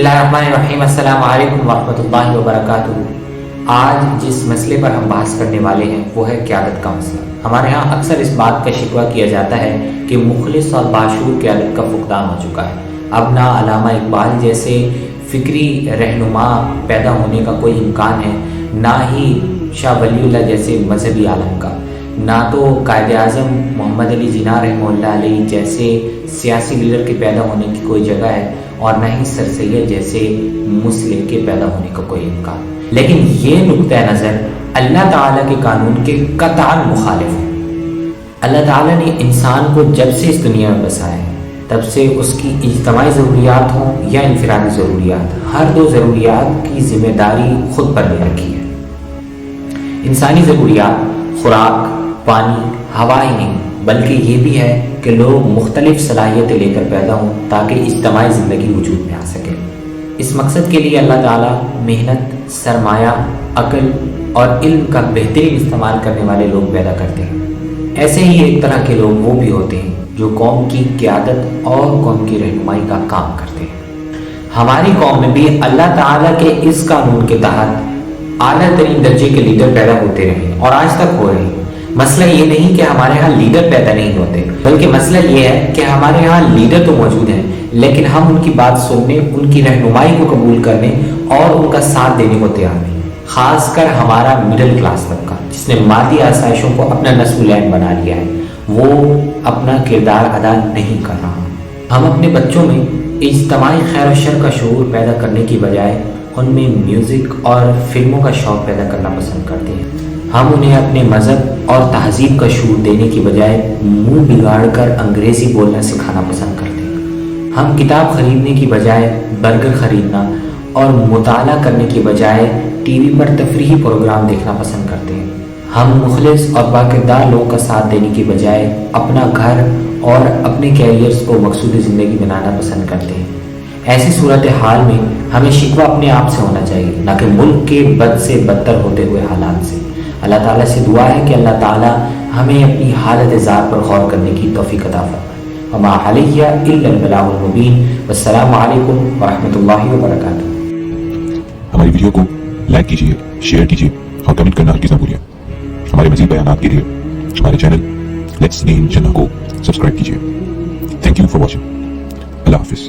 اللہ الرحمن الرحیم۔ السلام علیکم ورحمۃ اللہ وبرکاتہ۔ آج جس مسئلے پر ہم بحث کرنے والے ہیں وہ ہے قیادت کا مسئلہ۔ ہمارے ہاں اکثر اس بات کا شکوہ کیا جاتا ہے کہ مخلص اور باشعور قیادت کا فقدان ہو چکا ہے۔ اب نہ علامہ اقبال جیسے فکری رہنما پیدا ہونے کا کوئی امکان ہے، نہ ہی شاہ ولی اللہ جیسے مذہبی عالم کا، نہ تو قائد اعظم محمد علی جناح رحمہ اللہ علیہ جیسے سیاسی لیڈر کے پیدا ہونے کی کوئی جگہ ہے، اور نہ ہی سر سید جیسے مسلم کے پیدا ہونے کا کوئی امکان۔ لیکن یہ نقطہ نظر اللہ تعالیٰ کے قانون کے قطعاً مخالف ہے۔ اللہ تعالیٰ نے انسان کو جب سے اس دنیا میں بسایا ہے تب سے اس کی اجتماعی ضروریات ہوں یا انفرادی ضروریات، ہر دو ضروریات کی ذمہ داری خود پر لے رکھی ہے۔ انسانی ضروریات خوراک، پانی، ہوا ہی نہیں بلکہ یہ بھی ہے کہ لوگ مختلف صلاحیتیں لے کر پیدا ہوں تاکہ اجتماعی زندگی وجود میں آ سکے۔ اس مقصد کے لیے اللہ تعالیٰ محنت، سرمایہ، عقل اور علم کا بہترین استعمال کرنے والے لوگ پیدا کرتے ہیں۔ ایسے ہی ایک طرح کے لوگ وہ بھی ہوتے ہیں جو قوم کی قیادت اور قوم کی رہنمائی کا کام کرتے ہیں۔ ہماری قوم میں بھی اللہ تعالیٰ کے اس قانون کے تحت اعلیٰ ترین درجے کے لیڈر پیدا ہوتے رہے اور آج تک ہو رہے ہیں۔ مسئلہ یہ نہیں کہ ہمارے ہاں لیڈر پیدا نہیں ہوتے، بلکہ مسئلہ یہ ہے کہ ہمارے ہاں لیڈر تو موجود ہیں لیکن ہم ان کی بات سننے، ان کی رہنمائی کو قبول کرنے اور ان کا ساتھ دینے کو تیار نہیں۔ خاص کر ہمارا مڈل کلاس طبقہ جس نے مادی آسائشوں کو اپنا نصب العین بنا لیا ہے، وہ اپنا کردار ادا نہیں کر رہا۔ ہم اپنے بچوں میں اجتماعی خیر و شر کا شعور پیدا کرنے کی بجائے ان میں میوزک اور فلموں کا شوق پیدا کرنا پسند کرتے ہیں۔ ہم انہیں اپنے مذہب اور تہذیب کا شعور دینے کی بجائے منہ بگاڑ کر انگریزی بولنا سکھانا پسند کرتے ہیں۔ ہم کتاب خریدنے کی بجائے برگر خریدنا اور مطالعہ کرنے کی بجائے ٹی وی پر تفریحی پروگرام دیکھنا پسند کرتے ہیں۔ ہم مخلص اور باکردار لوگوں کا ساتھ دینے کی بجائے اپنا گھر اور اپنے کیریئرز کو مقصود زندگی بنانا پسند کرتے ہیں۔ ایسی صورتحال میں ہمیں شکوہ اپنے آپ سے ہونا چاہیے، نہ کہ ملک کے بد سے بدتر ہوتے ہوئے حالات سے۔ اللہ تعالیٰ سے دعا ہے کہ اللہ تعالیٰ ہمیں اپنی حالت ذات پر غور کرنے کی توفیق عطا فرمائے۔ وما علیہ الا البلاغ المبین۔ والسلام علیکم ورحمۃ اللہ وبرکاتہ۔ ہماری ویڈیو کو لائک کیجیے، شیئر کیجیے اور کمنٹ کرنا ہرگز نہ بھولیے۔ ہمارے مزید بیانات کے لیے ہمارے چینل لیٹس نیم جناح کو سبسکرائب کیجیے۔ Thank you for watching. اللہ حافظ۔